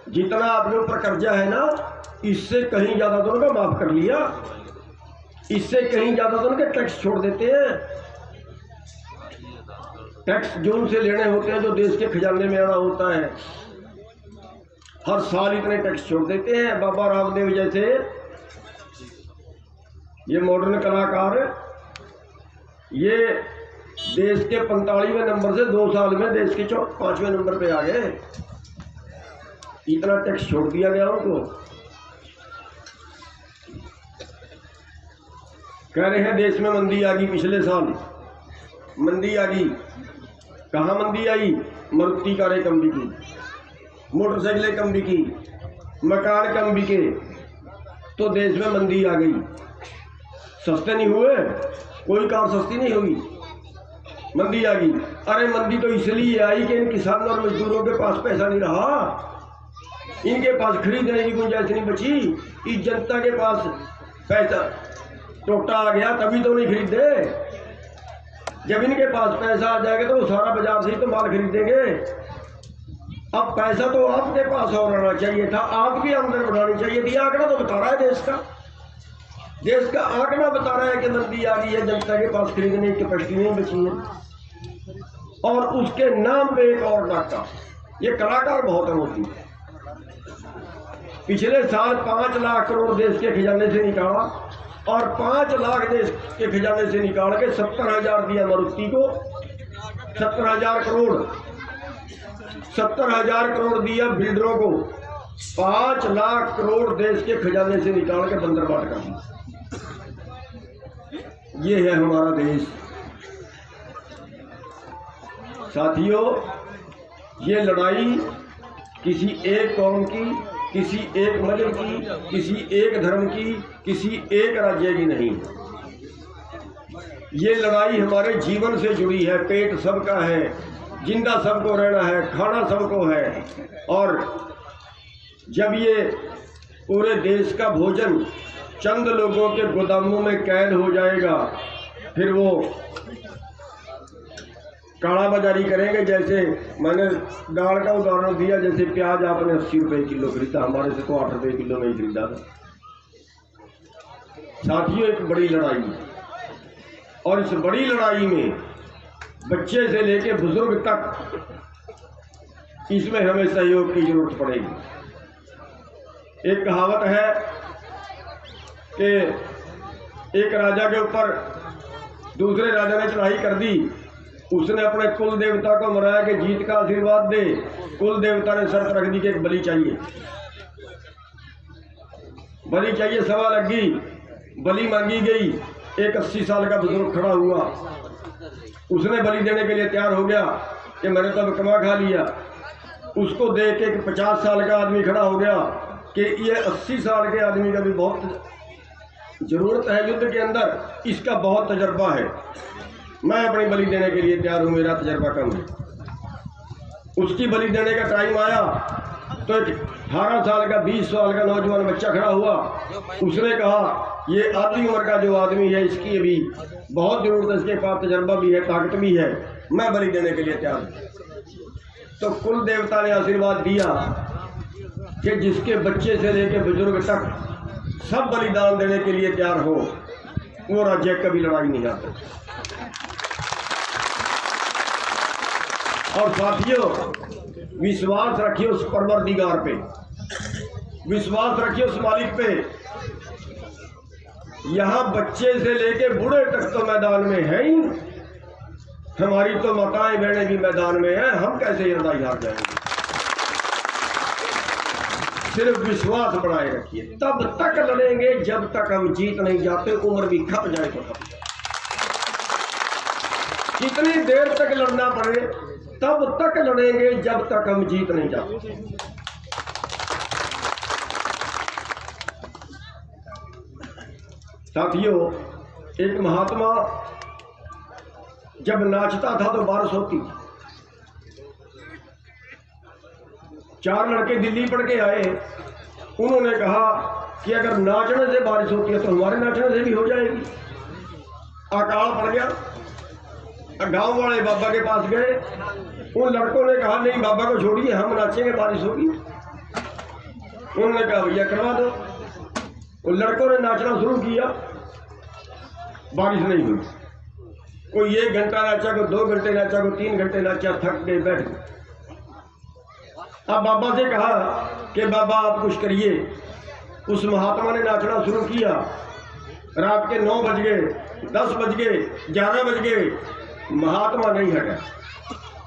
जितना आपके ऊपर कर्जा है ना, इससे कहीं ज्यादा तो उनका माफ कर लिया, इससे कहीं ज्यादा तो उनके टैक्स छोड़ देते हैं। टैक्स जो उनसे लेने होते हैं, जो देश के खजाने में आना होता है, हर साल इतने टैक्स छोड़ देते हैं। बाबा रामदेव जैसे ये मॉडर्न कलाकार, ये देश के 45वें नंबर से 2 साल में देश के 5वें नंबर पे आ गए। इतना टैक्स छोड़ दिया गया उनको। कह रहे हैं देश में मंदी आ गई, पिछले साल मंदी आ गई। कहाँ मंदी आई? मारुति कारें कम बिकी, मोटरसाइकिलें कम बिकी, मकान कम बिके, तो देश में मंदी आ गई। सस्ते नहीं हुए, कोई कार सस्ती नहीं हुई, मंदी आ गई। अरे मंदी तो इसलिए आई कि इन किसानों और मजदूरों के पास पैसा नहीं रहा, इनके पास खरीदने की गुंजाइश नहीं बची। इस जनता के पास पैसा टोटा आ गया, तभी तो नहीं खरीदे। जब इनके पास पैसा आ जाएगा तो वो सारा बाजार से ही तो माल खरीदेंगे। अब पैसा तो आपके पास और रहना चाहिए था, आपकी आमदनी बढ़ानी चाहिए थी। आंकड़ा तो बता रहा है देश का आंकड़ा बता रहा है कि मंदी आ गई है, जनता के पास खरीदने की कैपेसिटी नहीं बची है। और उसके नाम पे एक और डाका, ये कलाकार बहुत होती है। पिछले साल 5 लाख करोड़ देश के खजाने से निकाला, और 5 लाख देश के खजाने से निकाल के 70,000 दिया मारुति को। 70,000 करोड़, 70,000 करोड़ दिया बिल्डरों को। 5 लाख करोड़ देश के खजाने से निकाल के बंदर बाट कर दिया। ये है हमारा देश। साथियों, ये लड़ाई किसी एक कौम की, किसी एक मजहब की, किसी एक धर्म की, किसी एक राज्य की नहीं। ये लड़ाई हमारे जीवन से जुड़ी है। पेट सबका है, जिंदा सबको रहना है, खाना सबको है। और जब ये पूरे देश का भोजन चंद लोगों के गोदामों में कैद हो जाएगा, फिर वो काला बाजारी करेंगे। जैसे मैंने दाल का उदाहरण दिया, जैसे प्याज आपने 80 रुपए किलो खरीदा, हमारे से तो 8 रुपए किलो में ही खरीदा था। साथियों, एक बड़ी लड़ाई है, और इस बड़ी लड़ाई में बच्चे से लेके बुजुर्ग तक, इसमें हमें सहयोग की जरूरत पड़ेगी। एक कहावत है कि एक राजा के ऊपर दूसरे राजा ने चढ़ाई कर दी। उसने अपने कुल देवता को मनाया कि जीत का आशीर्वाद दे। कुल देवता ने शर्त रख दी कि एक बलि चाहिए, बलि चाहिए। सभा लग गई, बलि मांगी गई। एक 80 साल का बुजुर्ग खड़ा हुआ, उसने बलि देने के लिए तैयार हो गया कि मैंने तो अब कमा खा लिया। उसको देख के 50 साल का आदमी खड़ा हो गया कि ये 80 साल के आदमी का भी बहुत जरूरत है युद्ध के अंदर, इसका बहुत तजर्बा है, मैं अपनी बलि देने के लिए तैयार हूं, मेरा तजर्बा कम है। उसकी बलि देने का टाइम आया तो एक 18 साल का 20 साल का नौजवान बच्चा खड़ा हुआ। उसने कहा ये आधी उम्र का जो आदमी है, इसकी अभी बहुत जरूरत है, इसके पास तजर्बा भी है, ताकत भी है, मैं बलि देने के लिए तैयार हूं। तो कुल देवता ने आशीर्वाद दिया कि जिसके बच्चे से लेकर बुजुर्ग तक सब बलिदान देने के लिए तैयार हो, वो राज्य कभी लड़ाई नहीं हारता। और साथियों, विश्वास रखिए उस परवरदिगार पे, विश्वास रखिए उस मालिक पे। यहां बच्चे से लेके बूढ़े तक तो मैदान में है ही, हमारी तो माताएं बहनें भी मैदान में हैं, हम कैसे लड़ाई हार जाएंगे। सिर्फ विश्वास बनाए रखिए, तब तक लड़ेंगे जब तक हम जीत नहीं जाते। उम्र भी खप जाए तो खप जाए, कितनी देर तक लड़ना पड़े, तब तक लड़ेंगे जब तक हम जीत नहीं जाते। साथियों, एक महात्मा जब नाचता था तो बारिश होती। 4 लड़के दिल्ली पढ़ के आए, उन्होंने कहा कि अगर नाचने से बारिश होती है तो हमारे नाचने से भी हो जाएगी। अकाल पड़ गया, गांव वाले बाबा के पास गए। उन लड़कों ने कहा नहीं, बाबा को छोड़िए, हम नाचेंगे, बारिश होगी। उन्होंने कहा भैया करवा दो। उन लड़कों ने नाचना शुरू किया, बारिश नहीं हुई। कोई 1 घंटा नाचा, कोई 2 घंटे नाचा, कोई 3 घंटे नाचा, थक गए, बैठ गए। अब बाबा से कहा कि बाबा आप कुछ करिए। उस महात्मा ने नाचना शुरू किया। रात के 9 बज गए, 10 बज गए, 11 बज गए, महात्मा नहीं हटा।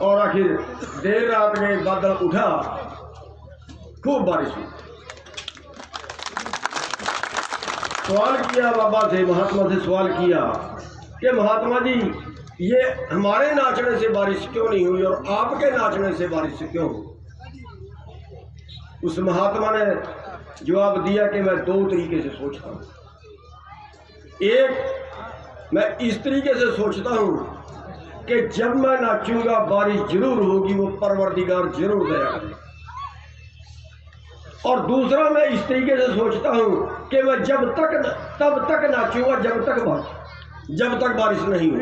और आखिर देर रात में बादल उठा, खूब बारिश हुई। सवाल किया बाबा से, महात्मा से सवाल किया कि महात्मा जी ये हमारे नाचने से बारिश क्यों नहीं हुई और आपके नाचने से बारिश क्यों हुई? उस महात्मा ने जवाब दिया कि मैं 2 तरीके से सोचता हूँ। एक, मैं इस तरीके से सोचता हूँ कि जब मैं नाचूंगा बारिश जरूर होगी, वो परवरदिगार जरूर दया करेगा। और दूसरा, मैं इस तरीके से सोचता हूँ कि मैं तब तक नाचूंगा जब तक बारिश नहीं हो।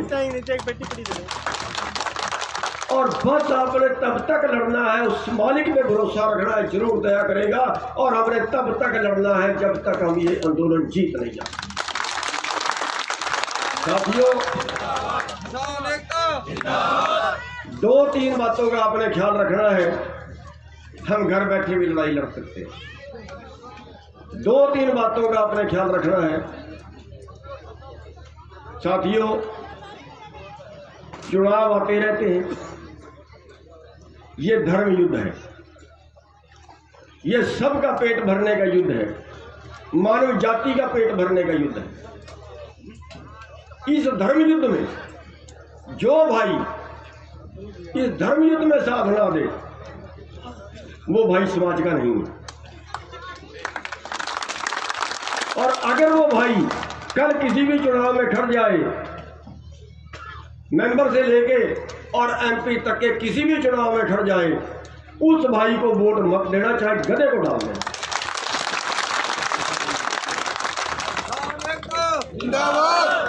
और बस आपने तब तक लड़ना है, उस मालिक पे भरोसा रखना है, जरूर दया करेगा। और हमने तब तक लड़ना है जब तक हम ये आंदोलन जीत नहीं जाते। साथियों, 2-3 बातों का आपने ख्याल रखना है। हम घर बैठे भी लड़ाई लड़ सकते हैं। 2-3 बातों का आपने ख्याल रखना है। साथियों, चुनाव आते रहते हैं, ये धर्म युद्ध है, ये सबका पेट भरने का युद्ध है, मानव जाति का पेट भरने का युद्ध है। इस धर्म युद्ध में जो भाई इस धर्म युद्ध में साथ ना दे, वो भाई समाज का नहीं है। और अगर वो भाई कल किसी भी चुनाव में खड़ जाए, मेंबर से लेके और एमपी तक के किसी भी चुनाव में खड़ जाए, उस भाई को वोट मत देना, चाहे गधे को डाल देना। जिंदाबाद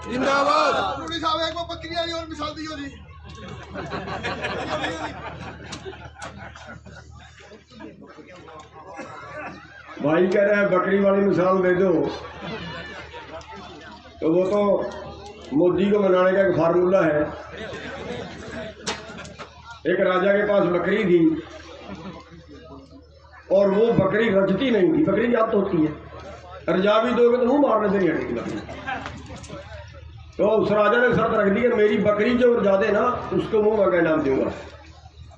जिंदाबाद। साहब एक बकरियां और मिसाल दी जी। भाई कह रहा है बकरी वाली मिसाल दे दो, तो वो तो मोदी को मनाने का एक फार्मूला है। एक राजा के पास बकरी थी और वो बकरी रजती नहीं थी। बकरी याद तो होती है, रजा भी दोगे तो मुंह मारने से नहीं हटेगी बकरी। तो उस राजा ने शर्त रख दी कि मेरी बकरी जो रजा दे ना, उसको मुंह में इनाम दूंगा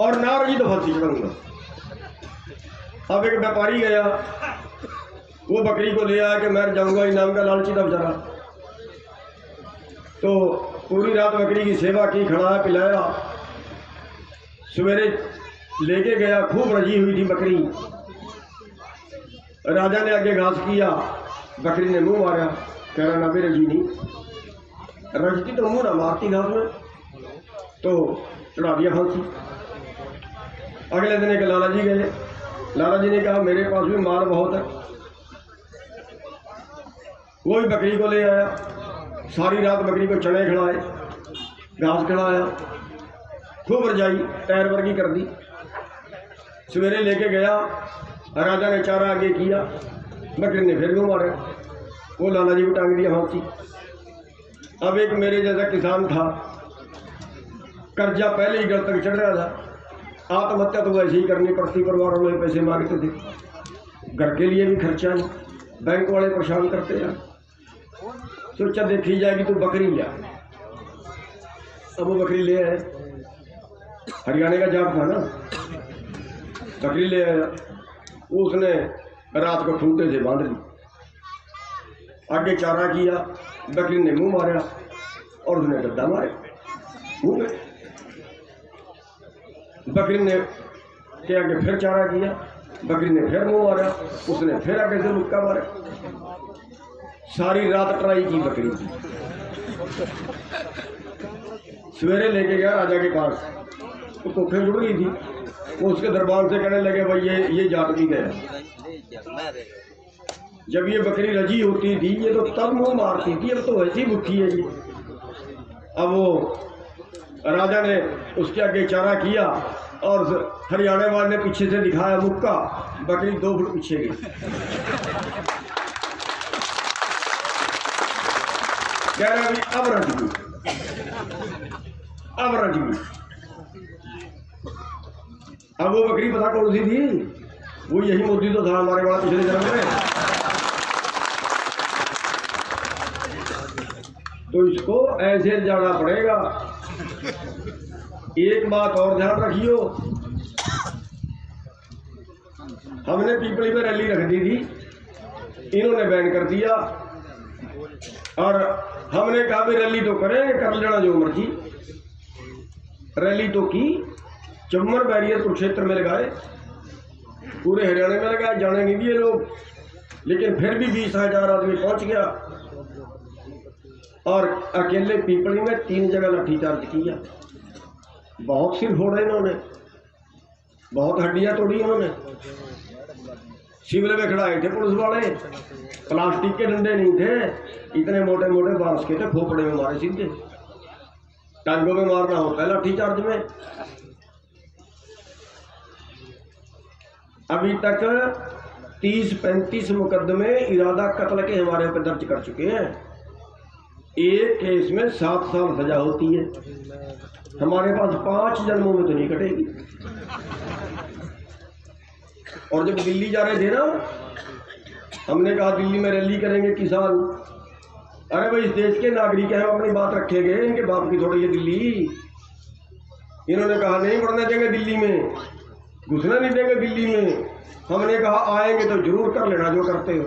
और ना रजी तो फांसी चढ़ाऊंगा। अब एक व्यापारी गया, वो बकरी को ले आया कि मैं जाऊंगा, इनाम का लालची था बेचारा। तो पूरी रात बकरी की सेवा की, खड़ाया पिलाया, सवेरे लेके गया, खूब रजी हुई थी बकरी। राजा ने आगे घास किया, बकरी ने मुंह मारा, कह रहा ना भी रजी नहीं, रजती तो मुंह ना मारती घास में, तो चढ़ा दिया फांसी। अगले दिन एक लाला जी गए, लाला जी ने कहा मेरे पास भी माल बहुत है। वो भी बकरी को ले आया, सारी रात बकरी को चने खिलाए, घास खिलाया, खूब रजाई टायर वर्गी कर दी। सवेरे लेके गया, राजा ने चारा आगे किया, बकरी ने फिर मुंह मारा, वो लाला जी को टांग दिया फांसी। अब एक मेरे जैसा किसान था, कर्जा पहले ही घर तक चढ़ रहा था, आत्महत्या तो वैसे ही करनी पड़ती, परिवार वाले पैसे मांगते थे, घर के लिए भी खर्चा नहीं, बैंक वाले परेशान करते हैं। सोचा देखी जाएगी तो बकरी लिया। अब वो बकरी ले आया, हरियाणा का जाट था ना, बकरी ले आया, उसने रात को खूंटे से बांध ली, आगे चारा किया, बकरी ने मुंह मारा और उसने गद्दा मारे मुंह में। बकरी ने के आगे फिर चारा किया, बकरी ने फिर मुंह मारा, उसने फिर आगे से मुक्का मारा। सारी रात ट्राई की बकरी की। सवेरे लेके गया राजा के पास, तो कोखे जुड़ गई थी। वो उसके दरबार से कहने लगे भाई ये जाट भी गया। जब ये बकरी रजी होती थी ये तो तब मुंह मारती थी, अब तो वैसी भूखी है जी। अब वो राजा ने उसके आगे इशारा किया और हरियाणा वाले ने पीछे से दिखाया मुक्का, बकरी 2 फुट पीछे गई। कह रहा भी अब रट गई, अब रट गई। अब वो बकरी पता कौन सी थी? वो यही मोदी तो था हमारे बड़ा पिछले जन्म में। तो इसको ऐसे जाना पड़ेगा। एक बात और ध्यान रखियो, हमने पीपली में रैली रख दी थी, इन्होंने बैन कर दिया और हमने कहा भी रैली तो करेंगे, कर लेना जो मर्जी। रैली तो की, चम्मर बैरियर कुरुक्षेत्र में लगाए, पूरे हरियाणा में लगाए, जाने नहीं दिए लोग, लेकिन फिर भी 20,000 आदमी पहुंच गया। और अकेले पीपली में 3 जगह लाठीचार्ज किया, बहुत सिर फोड़े इन्होंने, बहुत हड्डियां तोड़ी इन्होंने। शिविर में खड़ाए थे पुलिस वाले, प्लास्टिक के डंडे नहीं थे, इतने मोटे मोटे बांस के थे, खोपड़े में मारे सीधे। टांगों में मारना होता है लाठीचार्ज में। अभी तक 30-35 मुकदमे इरादा कत्ल के हमारे ऊपर दर्ज कर चुके हैं। एक केस में 7 साल सजा होती है। हमारे पास 5 जन्मों में तो नहीं कटेगी। और जब दिल्ली जा रहे थे ना, हमने कहा दिल्ली में रैली करेंगे किसान। अरे भाई, इस देश के नागरिक हैं, अपनी बात रखेंगे, इनके बाप की थोड़ी है दिल्ली। इन्होंने कहा नहीं बढ़ने देंगे दिल्ली में, घुसना नहीं देंगे दिल्ली में। हमने कहा आएंगे तो जरूर कर लेना जो करते हो।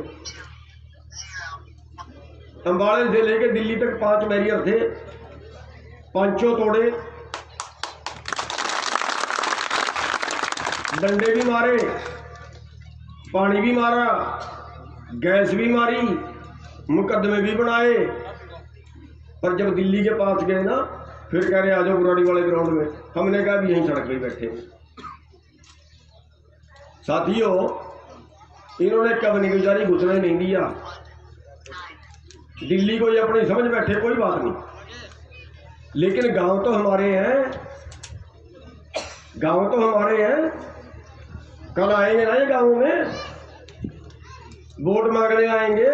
अंबाड़े से लेके दिल्ली तक 5 बैरियर थे, 5 तोड़े, डंडे भी मारे, पानी भी मारा, गैस भी मारी, मुकदमे भी बनाए। पर जब दिल्ली के पास गए ना, फिर कह रहे आ जाओ बुराड़ी वाले ग्राउंड में। हमने कहा भी यहीं सड़क पे बैठे। साथियों, इन्होंने कब नहीं गुजारी, घुसने नहीं दिया। दिल्ली को ये अपनी समझ बैठे, कोई बात नहीं, लेकिन गांव तो हमारे हैं, गांव तो हमारे हैं। कल आएंगे ना ये गांव में, वोट मांगने आएंगे,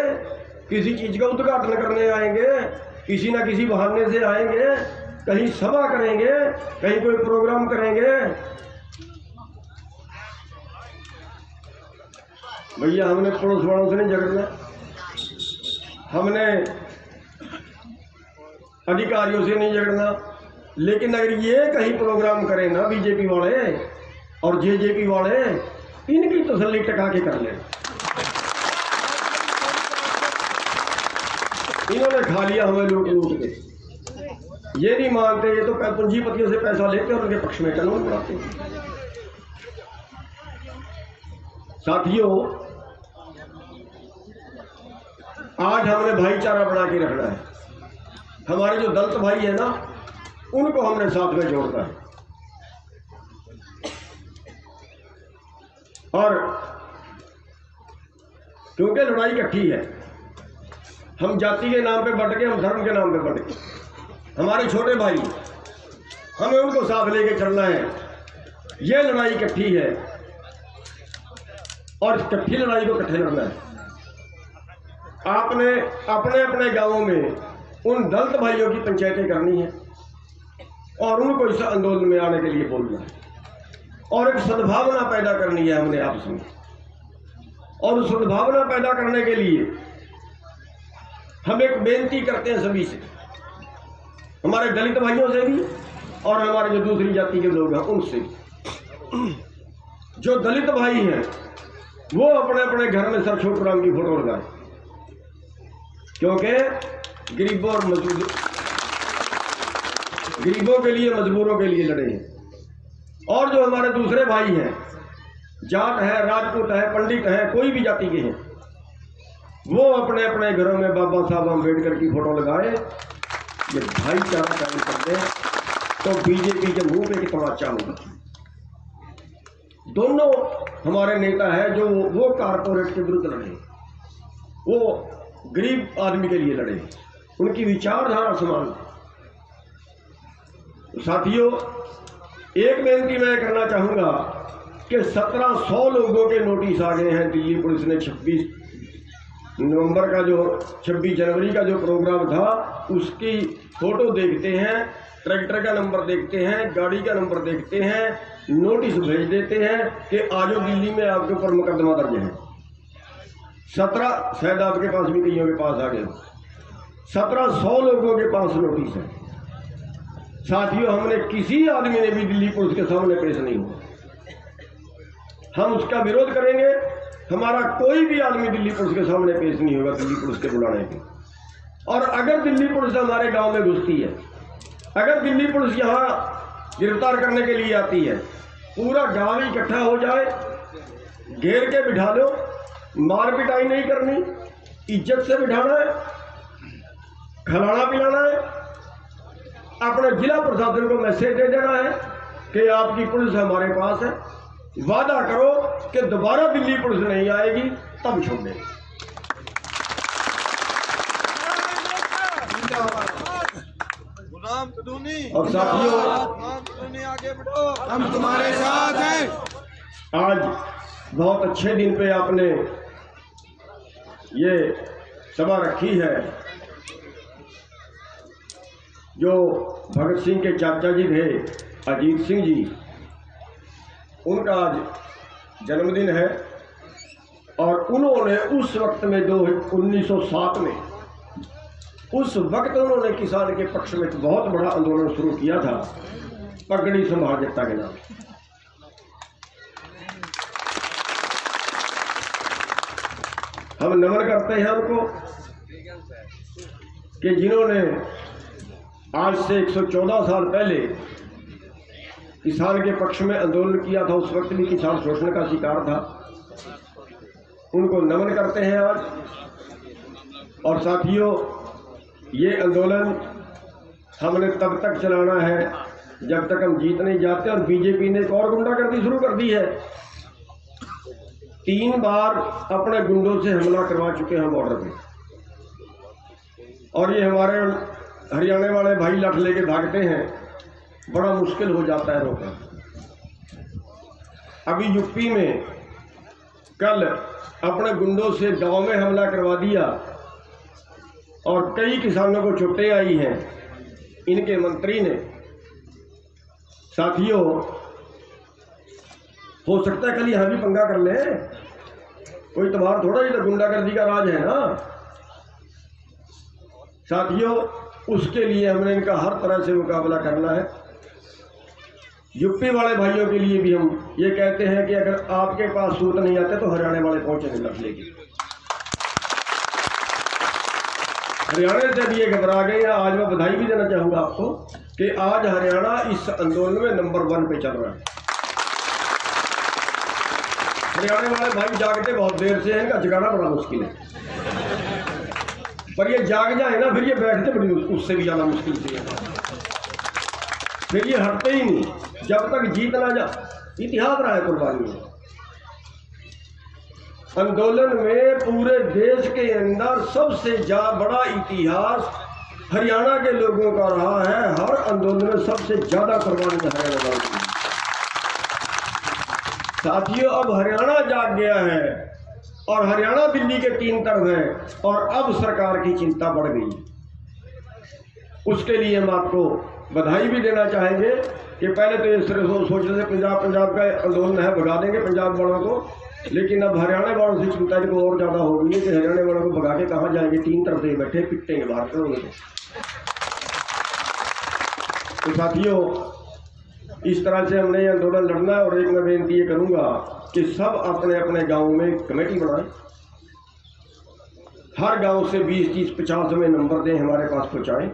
किसी चीज का उद्घाटन करने आएंगे, किसी ना किसी बहाने से आएंगे, कहीं सभा करेंगे, कहीं कोई प्रोग्राम करेंगे। भैया, हमने पुलिस वालों से नहीं झगड़ना, हमने अधिकारियों से नहीं झगड़ना, लेकिन अगर ये कहीं प्रोग्राम करें ना बीजेपी वाले और जेजेपी वाले, इनकी तसल्ली टका के कर ले। इन्होंने खा लिया हमें लूट लूट के। ये नहीं मानते, ये तो पूंजीपतियों से पैसा लेते और उनके पक्ष में कानून बनाते। साथियों, आज हमने भाईचारा बना के रखना है। हमारे जो दलित भाई है ना, उनको हमने साथ में जोड़ना है। और क्योंकि लड़ाई इकट्ठी है, हम जाति के नाम पे बंट के, हम धर्म के नाम पे बंट के, हमारे छोटे भाई, हमें उनको साथ लेके चलना है। ये लड़ाई इकट्ठी है और इकट्ठी लड़ाई को इकट्ठे लड़ना है। आपने अपने अपने गांवों में उन दलित भाइयों की पंचायतें करनी है और उनको इस आंदोलन में आने के लिए बोलना है और एक सद्भावना पैदा करनी है हमने आपस में। और उस सद्भावना पैदा करने के लिए हम एक बेनती करते हैं सभी से, हमारे दलित भाइयों से भी और हमारे जो दूसरी जाति के लोग हैं उनसे भी। जो दलित भाई हैं वो अपने अपने घर में सर छोटूराम की फोटो लगाए, क्योंकि गरीबों और मजदूर, गरीबों के लिए, मजबूरों के लिए लड़े हैं। और जो हमारे दूसरे भाई हैं, जाट है, राजपूत है, पंडित है, कोई भी जाति के हैं, वो अपने अपने घरों में बाबा साहब अम्बेडकर की फोटो लगाए। ये भाईचारा कायम कर दे तो बीजेपी के मुंह पे कितना अच्छा होगा। दोनों हमारे नेता है जो वो कारपोरेट के विरुद्ध लड़े, वो गरीब आदमी के लिए लड़े, उनकी विचारधारा समान। साथियों, एक बेनती मैं करना चाहूँगा कि 1700 लोगों के नोटिस आ गए हैं। दिल्ली पुलिस ने 26 नवंबर का जो 26 जनवरी का जो प्रोग्राम था उसकी फ़ोटो देखते हैं, ट्रैक्टर का नंबर देखते हैं, गाड़ी का नंबर देखते हैं, नोटिस भेज देते हैं कि आजो दिल्ली में आपके ऊपर मुकदमा दर्ज है। 17 शायद आपके पास भी कईयों के पास आ गए, 1700 लोगों के पास नोटिस है। साथियों, हमने किसी आदमी ने भी दिल्ली पुलिस के सामने पेश नहीं हुआ। हम उसका विरोध करेंगे। हमारा कोई भी आदमी दिल्ली पुलिस के सामने पेश नहीं होगा दिल्ली पुलिस के बुलाने पे। और अगर दिल्ली पुलिस हमारे गांव में घुसती है, अगर दिल्ली पुलिस यहाँ गिरफ्तार करने के लिए आती है, पूरा गांव इकट्ठा हो जाए, घेर के बिठा लो, मार पिटाई नहीं करनी, इज्जत से बिठाना है, खिलाना पिलाना है, अपने जिला प्रशासन को मैसेज दे देना है कि आपकी पुलिस हमारे पास है, वादा करो कि दोबारा दिल्ली पुलिस नहीं आएगी, तब छोड़ देंगे। और साथियों, आगे बढ़ो, हम तुम्हारे साथ हैं। आज बहुत अच्छे दिन पे आपने ये सभा रखी है। जो भगत सिंह के चाचा जी थे, अजीत सिंह जी, उनका आज जन्मदिन है और उन्होंने उस वक्त में 1907 में, उस वक्त उन्होंने किसान के पक्ष में बहुत बड़ा आंदोलन शुरू किया था, पगड़ी संभाल जनता के नाम। हम नमन करते हैं उनको कि जिन्होंने आज से 114 साल पहले किसान के पक्ष में आंदोलन किया था। उस वक्त भी किसान शोषण का शिकार था। उनको नमन करते हैं आज। और साथियों, ये आंदोलन हमने तब तक चलाना है जब तक हम जीत नहीं जाते। और बीजेपी ने एक और गुंडागर्दी शुरू कर दी है। 3 बार अपने गुंडों से हमला करवा चुके हैं बॉर्डर पे। और ये हमारे हरियाणा वाले भाई लाठ लेके भागते हैं, बड़ा मुश्किल हो जाता है रोकना। अभी यूपी में कल अपने गुंडों से गांव में हमला करवा दिया और कई किसानों को चोटें आई हैं इनके मंत्री ने। साथियों, हो सकता है कल यहां भी पंगा कर ले, कोई तुम्हारा थोड़ा ही तो गुंडागर्दी का राज है ना। साथियों, उसके लिए हमने इनका हर तरह से मुकाबला करना है। यूपी वाले भाइयों के लिए भी हम ये कहते हैं कि अगर आपके पास सूत नहीं आते तो हरियाणा वाले पहुंचेंगे लड़ लेके। हरियाणा से भी ये घबरा गए। आज मैं बधाई भी देना चाहूंगा आपको कि आज हरियाणा इस आंदोलन में नंबर 1 पे चल रहा है। हरियाणा वाले भाई जागते बहुत देर से हैं, इनका जगाना बड़ा मुश्किल है। पर ये जाग जाए ना, फिर ये बैठते बड़ी उससे भी ज्यादा मुश्किल से है। फिर ये हटते ही नहीं जब तक जीत ना जा। इतिहास रहा है कुर्बानी में। आंदोलन में पूरे देश के अंदर सबसे बड़ा इतिहास हरियाणा के लोगों का रहा है। हर आंदोलन में सबसे ज्यादा कुर्बानी हरियाणा वालों की। साथियों, अब हरियाणा जाग गया है और हरियाणा दिल्ली के 3 तरफ है और अब सरकार की चिंता बढ़ गई। उसके लिए हम आपको बधाई भी देना चाहेंगे कि पहले तो ये सोच रहे थे पंजाब का आंदोलन है, भगा देंगे पंजाब वालों को, लेकिन अब हरियाणा वालों से चिंता इनको और ज़्यादा हो गई है कि हरियाणा वालों को भगा के कहाँ जाएंगे। 3 तरफ से बैठे पिटेंगे बाहर करोगे। तो साथियों, इस तरह से हमने ये आंदोलन लड़ना है। और एक मैं बेनती ये करूँगा कि सब अपने अपने गाँव में कमेटी बनाएं। हर गाँव से 20, 30, 50 में नंबर दें, हमारे पास पहुँचाएँ।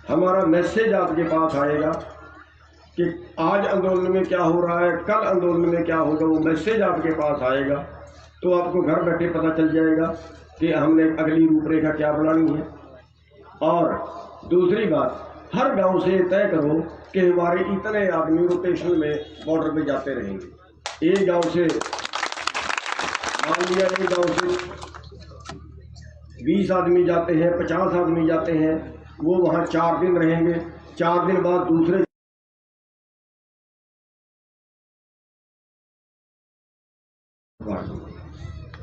हमारा मैसेज आपके पास आएगा कि आज आंदोलन में क्या हो रहा है, कल आंदोलन में क्या होगा, वो मैसेज आपके पास आएगा। तो आपको घर बैठे पता चल जाएगा कि हमने अगली रूपरेखा क्या बनानी है। और दूसरी बात, हर गांव से तय करो कि हमारे इतने आदमी रोटेशन में बॉर्डर पे जाते रहेंगे। एक गांव से मान लिया, एक गांव से 20 आदमी जाते हैं, 50 आदमी जाते हैं, वो वहाँ 4 दिन रहेंगे। 4 दिन बाद दूसरे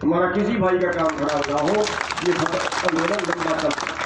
हमारा किसी भाई का काम खराब ना हो, ये आंदोलन लंबा चल